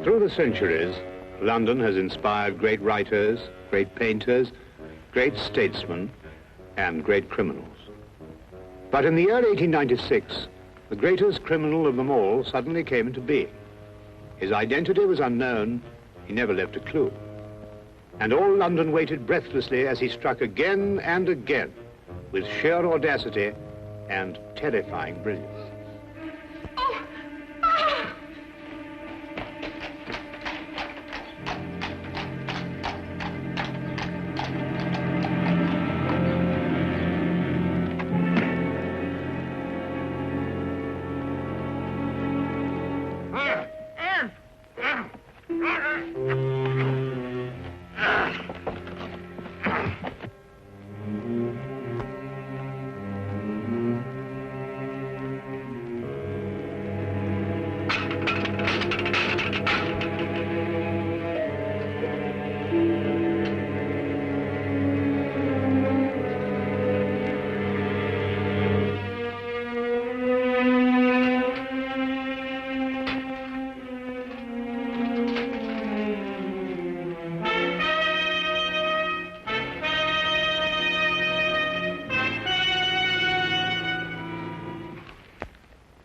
Through the centuries, London has inspired great writers, great painters, great statesmen, and great criminals. But in the year 1896, the greatest criminal of them all suddenly came into being. His identity was unknown. He never left a clue. And all London waited breathlessly as he struck again and again with sheer audacity and terrifying brilliance.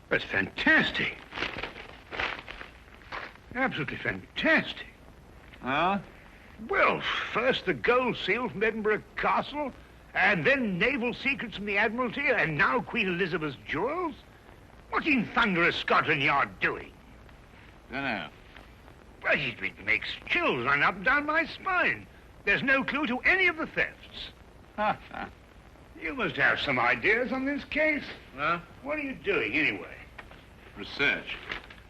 That's fantastic. Absolutely fantastic. Huh? Well, first the gold seal from Edinburgh Castle, and then naval secrets from the Admiralty, and now Queen Elizabeth's jewels. What in thunder is Scotland Yard doing? Dunno. Well, it makes chills run up and down my spine. There's no clue to any of the thefts. You must have some ideas on this case. Huh? What are you doing, anyway? Research.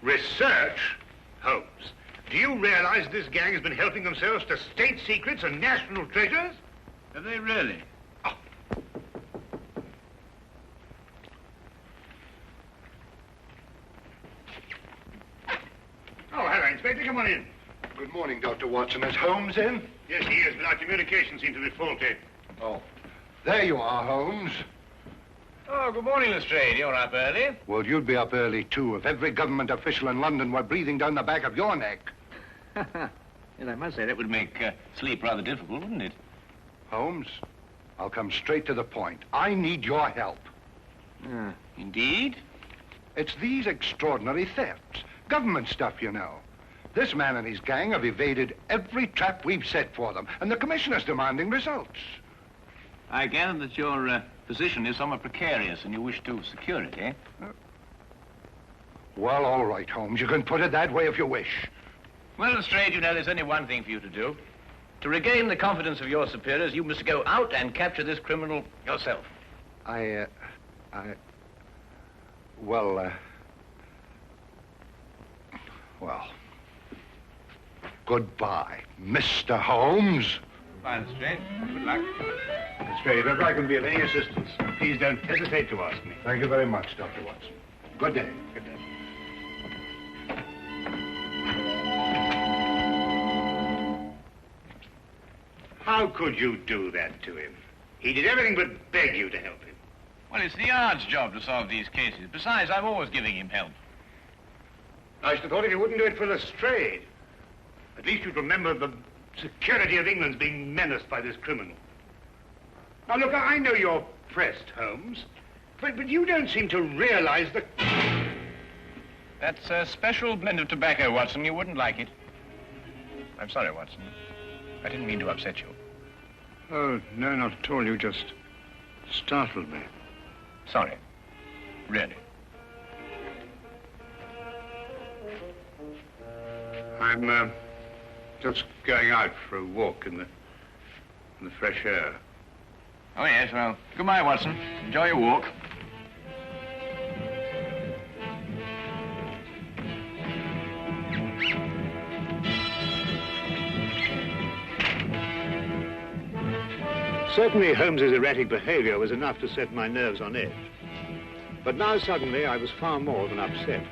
Research? Holmes, do you realize this gang has been helping themselves to state secrets and national treasures? Have they really? Oh. Oh, hello, Inspector. Come on in. Good morning, Dr. Watson. Is Holmes in? Yes, he is, but our communications seem to be faulty. Oh. There you are, Holmes. Oh, good morning, Lestrade. You're up early. Well, you'd be up early, too, if every government official in London were breathing down the back of your neck. Yes, I must say that would make sleep rather difficult, wouldn't it? Holmes, I'll come straight to the point. I need your help. Indeed? It's these extraordinary thefts. Government stuff, you know. This man and his gang have evaded every trap we've set for them, and the commissioner's demanding results. I gather that your position is somewhat precarious and you wish to secure it, eh? Well, all right, Holmes. You can put it that way if you wish. Well, Lestrade, you know, there's only one thing for you to do. To regain the confidence of your superiors, you must go out and capture this criminal yourself. Well, goodbye, Mr. Holmes. Fine, Lestrade. Good luck. Lestrade, if I can be of any assistance, please don't hesitate to ask me. Thank you very much, Dr. Watson. Good day. Good day. How could you do that to him? He did everything but beg you to help him. Well, it's the Yard's job to solve these cases. Besides, I'm always giving him help. I should have thought if you wouldn't do it for Lestrade, at least you'd remember the security of England's being menaced by this criminal. Now, look, I know you're pressed, Holmes, but you don't seem to realize the... That's a special blend of tobacco, Watson. You wouldn't like it. I'm sorry, Watson. I didn't mean to upset you. Oh, no, not at all. You just startled me. Sorry. Really. I'm just going out for a walk in the fresh air. Oh, yes, well, goodbye, Watson. Enjoy your walk. Certainly, Holmes's erratic behavior was enough to set my nerves on edge. But now, suddenly, I was far more than upset,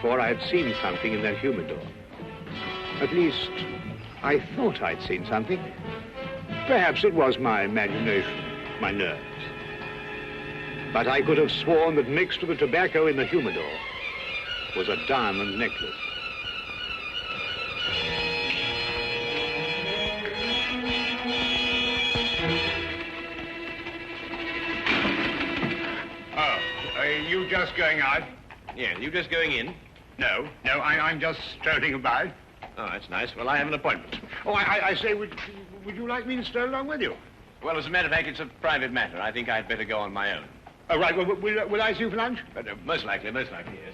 for I had seen something in that humidor. At least, I thought I'd seen something. Perhaps it was my imagination, my nerves. But I could have sworn that mixed with the tobacco in the humidor was a diamond necklace. you just going out? Yeah, you just going in? No, I'm just strolling about. Oh, that's nice. Well, I have an appointment. Oh, I say, would you like me to stroll along with you? Well, as a matter of fact, it's a private matter. I think I'd better go on my own. Oh, right. Well, will I see you for lunch? Most likely, yes.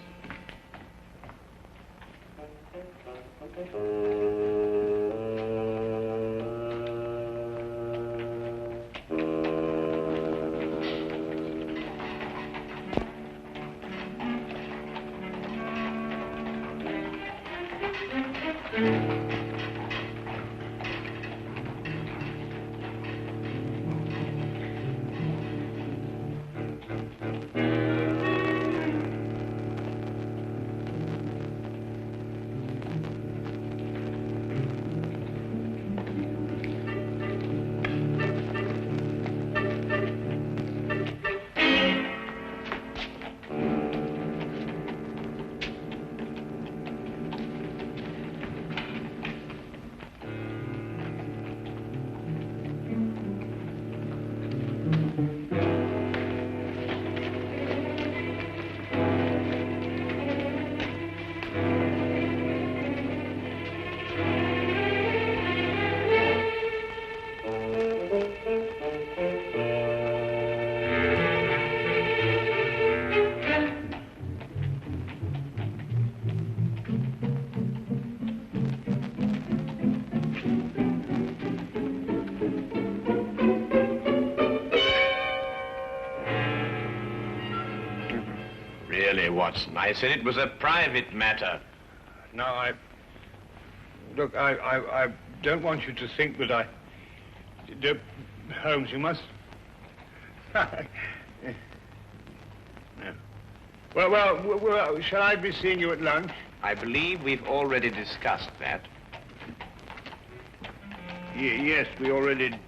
Watson, I said it was a private matter. No, Look, I don't want you to think that I... Holmes, you must... No. Well, shall I be seeing you at lunch? I believe we've already discussed that. Yes, we already...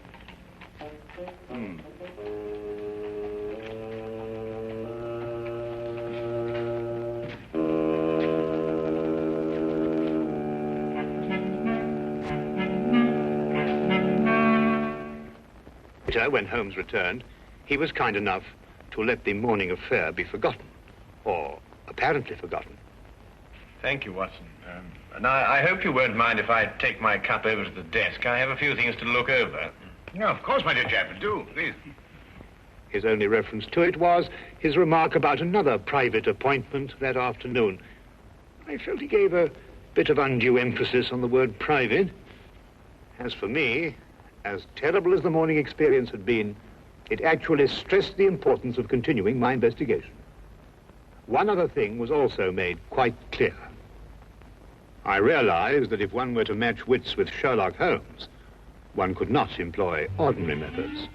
When Holmes returned, he was kind enough to let the morning affair be forgotten, or apparently forgotten. Thank you, Watson. And I hope you won't mind if I take my cup over to the desk. I have a few things to look over. No, of course, my dear chap, do, please. His only reference to it was his remark about another private appointment that afternoon. I felt he gave a bit of undue emphasis on the word private. As for me, as terrible as the morning experience had been, it actually stressed the importance of continuing my investigation. One other thing was also made quite clear. I realized that if one were to match wits with Sherlock Holmes, one could not employ ordinary methods.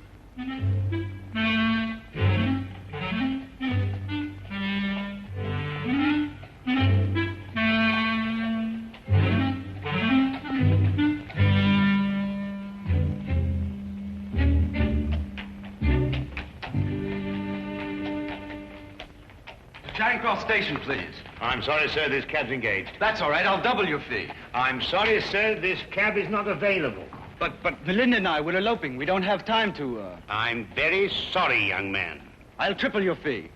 Charing Cross Station, please. I'm sorry, sir, this cab's engaged. That's all right. I'll double your fee. I'm sorry, sir, this cab is not available. But Melinda and I, we're eloping. We don't have time to, I'm very sorry, young man. I'll triple your fee.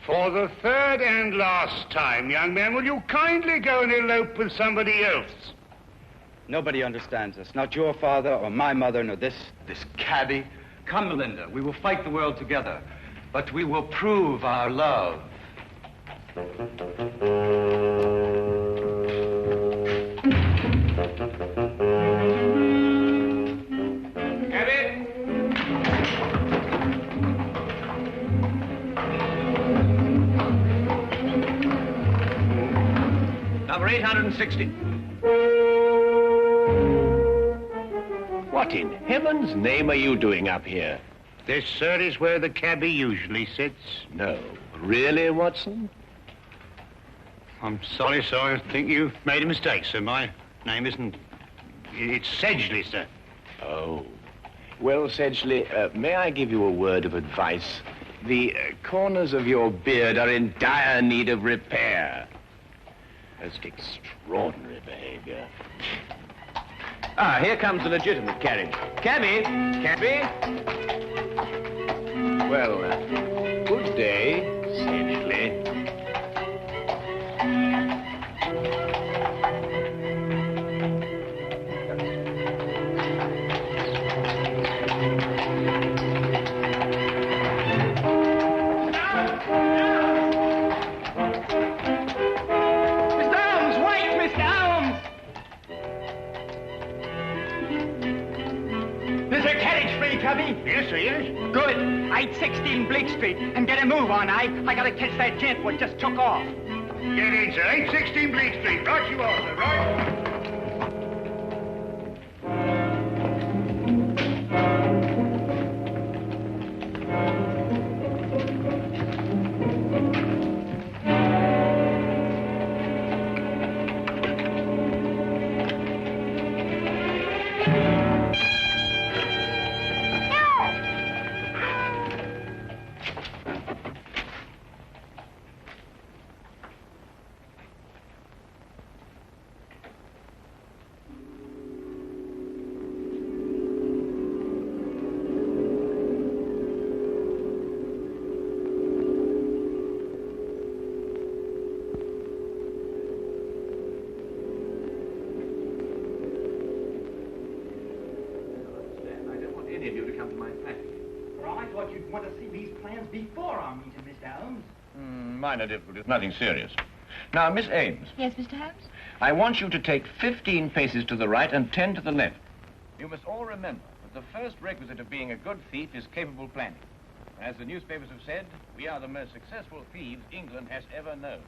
For the third and last time, young man, will you kindly go and elope with somebody else? Nobody understands us. Not your father or my mother, nor this cabbie. Come, Melinda. We will fight the world together. But we will prove our love. Cabby! Number 860. What in heaven's name are you doing up here? This, sir, is where the cabbie usually sits. No. Really, Watson? I'm sorry, sir. I think you've made a mistake, sir. My name isn't... It's Sedgley, sir. Oh. Well, Sedgley, may I give you a word of advice? The corners of your beard are in dire need of repair. Most extraordinary behavior. Ah, here comes the legitimate carriage. Cabby! Cabby! Well, good day, Sedgley. Chubby? Yes, sir, yes. Good. 816 Bleak Street. And get a move on, I gotta catch that gent what just took off. Get in, sir. 816 Bleak Street. Right you are, sir, right? Minor difficulties, nothing serious. Now, Miss Ames. Yes, Mr. Holmes? I want you to take 15 paces to the right and 10 to the left. You must all remember that the first requisite of being a good thief is capable planning. As the newspapers have said, we are the most successful thieves England has ever known.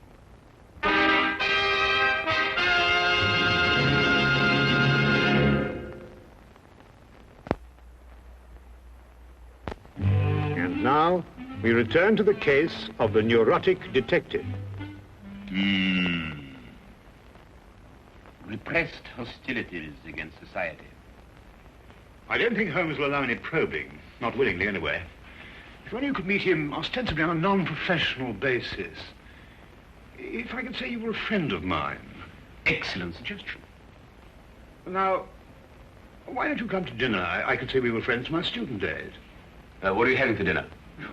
And now, we return to the case of the neurotic detective. Repressed hostilities against society. I don't think Holmes will allow any probing. Not willingly, anyway. If only you could meet him ostensibly on a non-professional basis. If I could say you were a friend of mine. Excellent suggestion. Now, why don't you come to dinner? I could say we were friends from my student days. What are you having for dinner?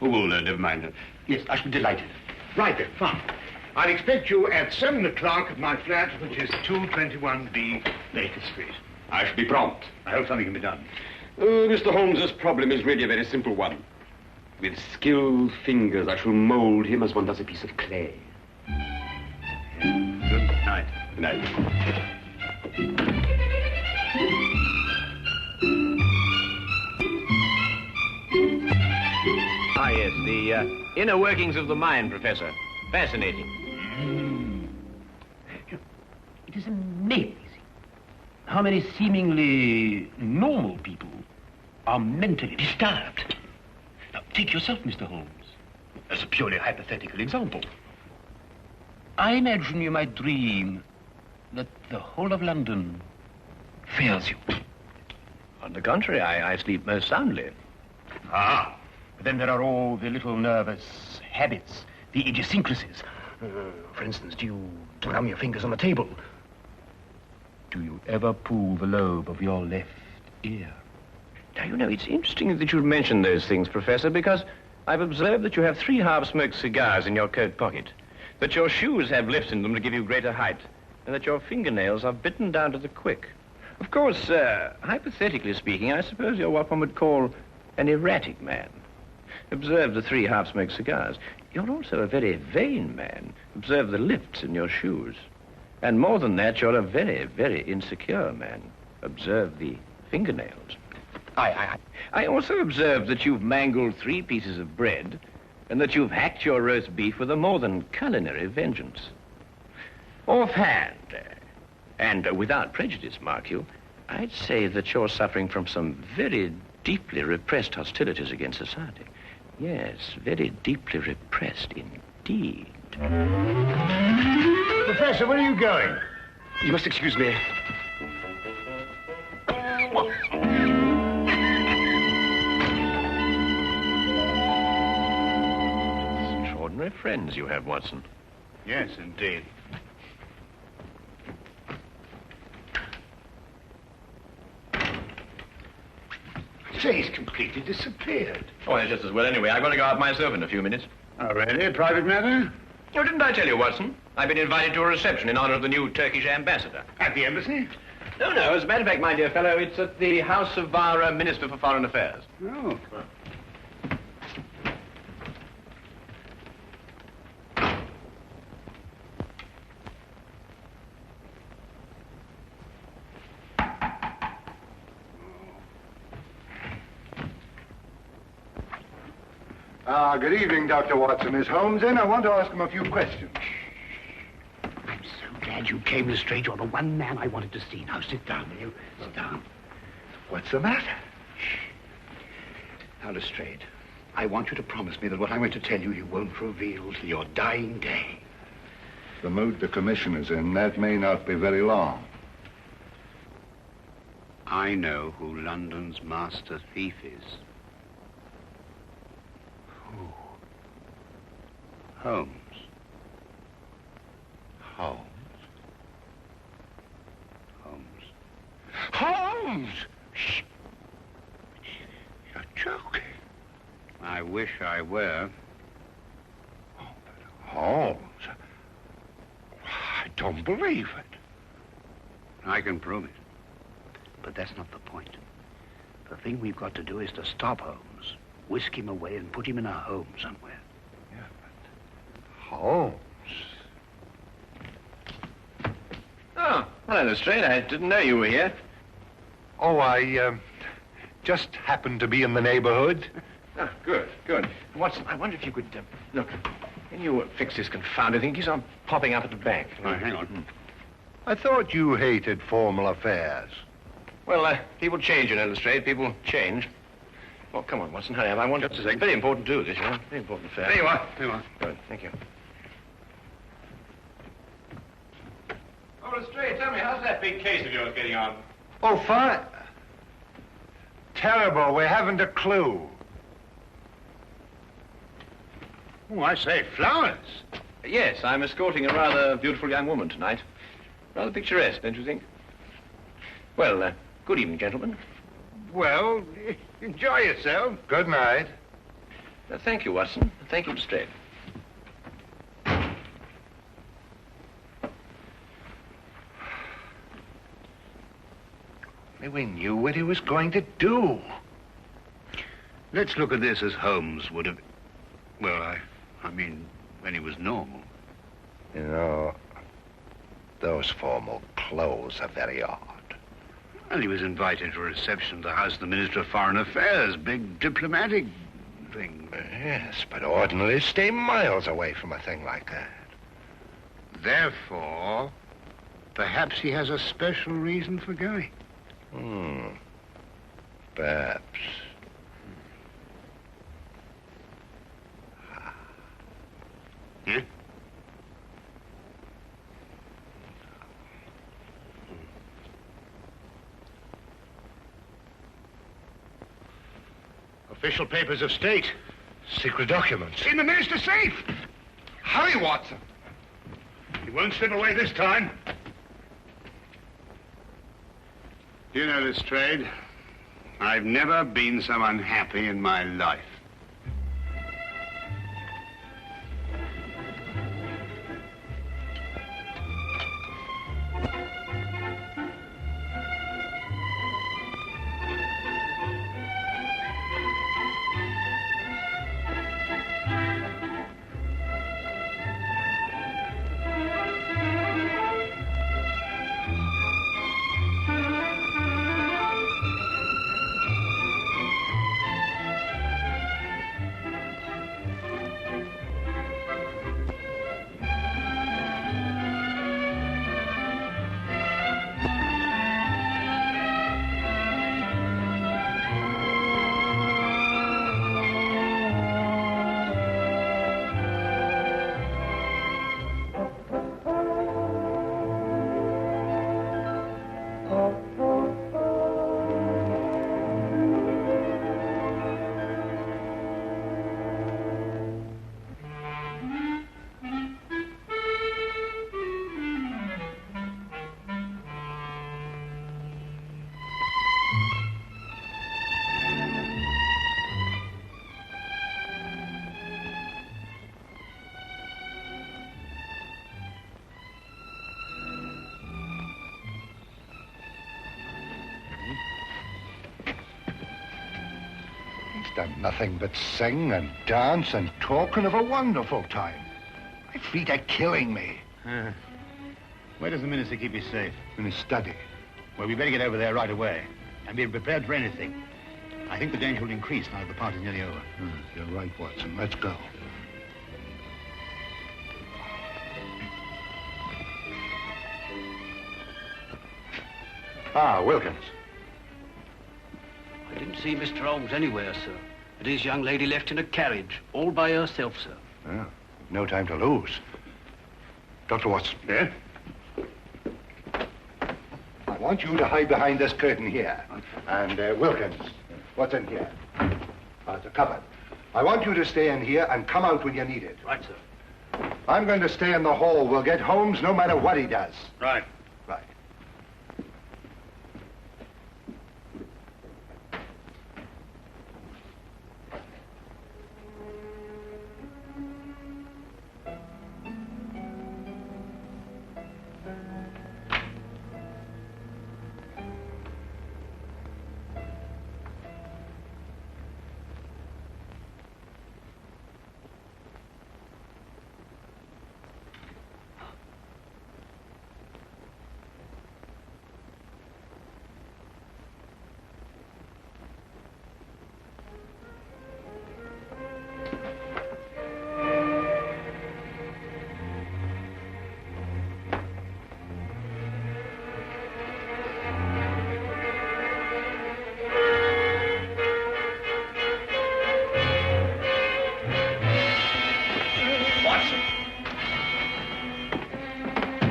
Oh, well, never mind. Yes, I should be delighted. Right then, fine. I'll expect you at 7 o'clock at my flat, which is 221B Baker Street. I shall be prompt. I hope something can be done. Mr. Holmes's problem is really a very simple one. With skilled fingers, I shall mold him as one does a piece of clay. Good night. Good night. Ah, yes, the inner workings of the mind, Professor. Fascinating. It is amazing how many seemingly normal people are mentally disturbed. Now, take yourself, Mr. Holmes, as a purely hypothetical example. I imagine you might dream that the whole of London fails you. On the contrary, I sleep most soundly. Ah, but then there are all the little nervous habits, the idiosyncrasies. For instance, do you drum your fingers on the table? Do you ever pull the lobe of your left ear? Now, you know, it's interesting that you mention those things, Professor, because I've observed that you have 3 half-smoked cigars in your coat pocket, that your shoes have lifts in them to give you greater height, and that your fingernails are bitten down to the quick. Of course, hypothetically speaking, I suppose you're what one would call an erratic man. Observe the 3 half-smoked cigars. You're also a very vain man. Observe the lifts in your shoes. And more than that, you're a very, very insecure man. Observe the fingernails. I also observe that you've mangled 3 pieces of bread and that you've hacked your roast beef with a more than culinary vengeance. Offhand, and without prejudice, mark you, I'd say that you're suffering from some very deeply repressed hostilities against society. Yes, very deeply repressed indeed. Professor, where are you going? You must excuse me. Extraordinary friends you have, Watson. Yes, indeed. Say, he's completely disappeared. Oh, that's just as well anyway. I've got to go out myself in a few minutes. Oh, really? Private matter? Oh, didn't I tell you, Watson? I've been invited to a reception in honor of the new Turkish ambassador. At the embassy? No, as a matter of fact, my dear fellow, it's at the house of our Minister for Foreign Affairs. Oh. Good evening, Dr. Watson. Is Holmes in? I want to ask him a few questions. I'm so glad you came, Lestrade. You're the one man I wanted to see. Now, sit down, will you? Sit down. What's the matter? Now, Lestrade, I want you to promise me that what I'm going to tell you, you won't reveal till your dying day. The mood the commissioner's in, that may not be very long. I know who London's master thief is. Who? Holmes. Holmes? Holmes. Holmes! Shh. You're joking. I wish I were. Oh, but Holmes? I don't believe it. I can prove it. But that's not the point. The thing we've got to do is to stop Holmes, whisk him away and put him in a home somewhere. Yeah, but Holmes? Oh, hello, Lestrade. I didn't know you were here. Oh, I just happened to be in the neighborhood. Oh, good, good. Watson, I wonder if you could, look, can you fix this confounded thing? It keeps on popping up at the back. Hang on. I thought you hated formal affairs. Well, people change, you know, Lestrade. People change. Oh, come on, Watson, hurry up. I want Just a second. Very important to do this, you know. Very important affair. There you are. There you are. Good, thank you. Oh, Lestrade, tell me, how's that big case of yours getting on? Oh, fine. Terrible. We haven't a clue. Oh, I say, flowers. Yes, I'm escorting a rather beautiful young woman tonight. Rather picturesque, don't you think? Well, good evening, gentlemen. Well, enjoy yourself. Good night. Thank you, Watson. Thank you, Lestrade. We knew what he was going to do. Let's look at this as Holmes would have... Well, I mean, when he was normal. You know, those formal clothes are very odd. Well, he was invited to a reception at the house of the Minister of Foreign Affairs. Big diplomatic thing. Yes, but ordinarily stay miles away from a thing like that. Therefore, perhaps he has a special reason for going. Perhaps. Yeah? Official papers of state. Secret documents. In the minister's safe. Hurry, Watson. He won't slip away this time. You know, Lestrade, I've never been so unhappy in my life. Done nothing but sing and dance and talk and have a wonderful time. My feet are killing me. Where does the minister keep his safe? In his study. Well, we better get over there right away and be prepared for anything. I think the danger will increase now that the party's nearly over. You're right, Watson. Let's go. Ah, Wilkins. I didn't see Mr. Holmes anywhere, sir. But his young lady left in a carriage, all by herself, sir. Yeah, no time to lose. Dr. Watson. Yeah? I want you to hide behind this curtain here. And, Wilkins, what's in here? It's a cupboard. I want you to stay in here and come out when you need it. Right, sir. I'm going to stay in the hall. We'll get Holmes no matter what he does. Right. Right.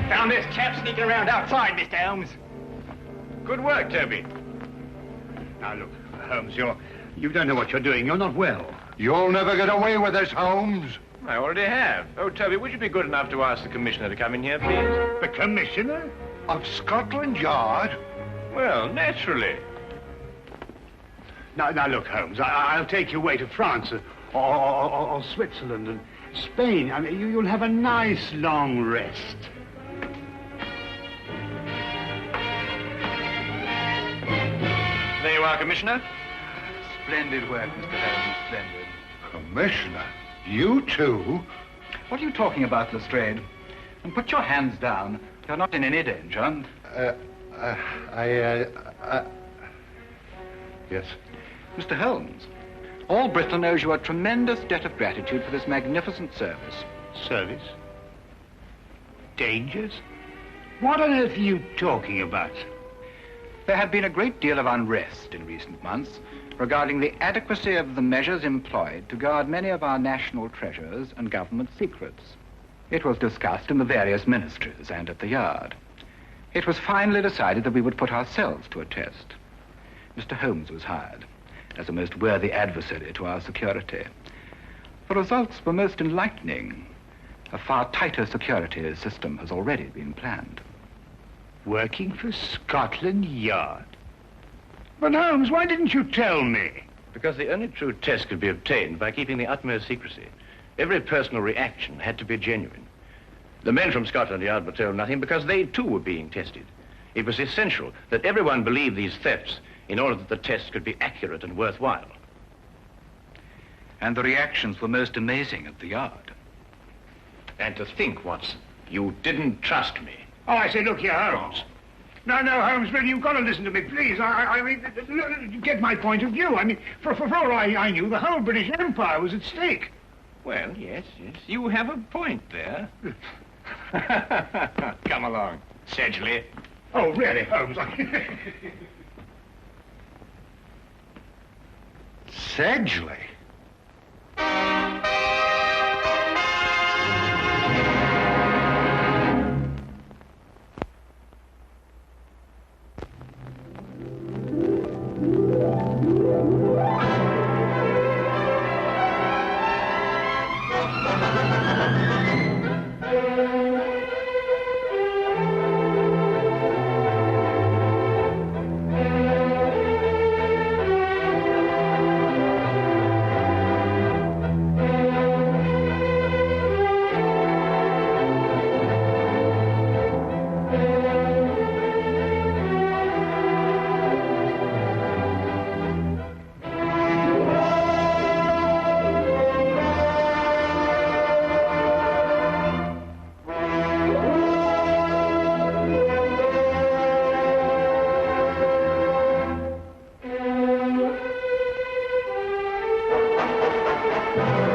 Found this chap sneaking around outside, Mr. Holmes. Good work, Toby. Now, look, Holmes, you don't know what you're doing. You're not well. You'll never get away with this, Holmes. I already have. Oh, Toby, would you be good enough to ask the commissioner to come in here, please? The commissioner? Of Scotland Yard? Well, naturally. Now, look, Holmes, I'll take you away to France or Switzerland and Spain. I mean, you'll have a nice long rest. There you are, Commissioner. Splendid work, Mr. Holmes, splendid. Commissioner? You too? What are you talking about, Lestrade? And put your hands down. You're not in any danger. Yes. Mr. Holmes, all Bristol knows you a tremendous debt of gratitude for this magnificent service. Service? Dangers? What on earth are you talking about? There had been a great deal of unrest in recent months regarding the adequacy of the measures employed to guard many of our national treasures and government secrets. It was discussed in the various ministries and at the Yard. It was finally decided that we would put ourselves to a test. Mr. Holmes was hired as a most worthy adversary to our security. The results were most enlightening. A far tighter security system has already been planned. Working for Scotland Yard? But Holmes, why didn't you tell me? Because the only true test could be obtained by keeping the utmost secrecy. Every personal reaction had to be genuine. The men from Scotland Yard were told nothing because they too were being tested. It was essential that everyone believe these thefts in order that the test could be accurate and worthwhile. And the reactions were most amazing at the Yard. And to think, Watson, you didn't trust me. Oh, I say, look here, Holmes. No, Holmes, really, you've got to listen to me, please. I mean, get my point of view. I mean, for all I knew, the whole British Empire was at stake. Well, yes, you have a point there. Come along, Sedgley. Oh, really, Holmes? Sedgley? Thank you.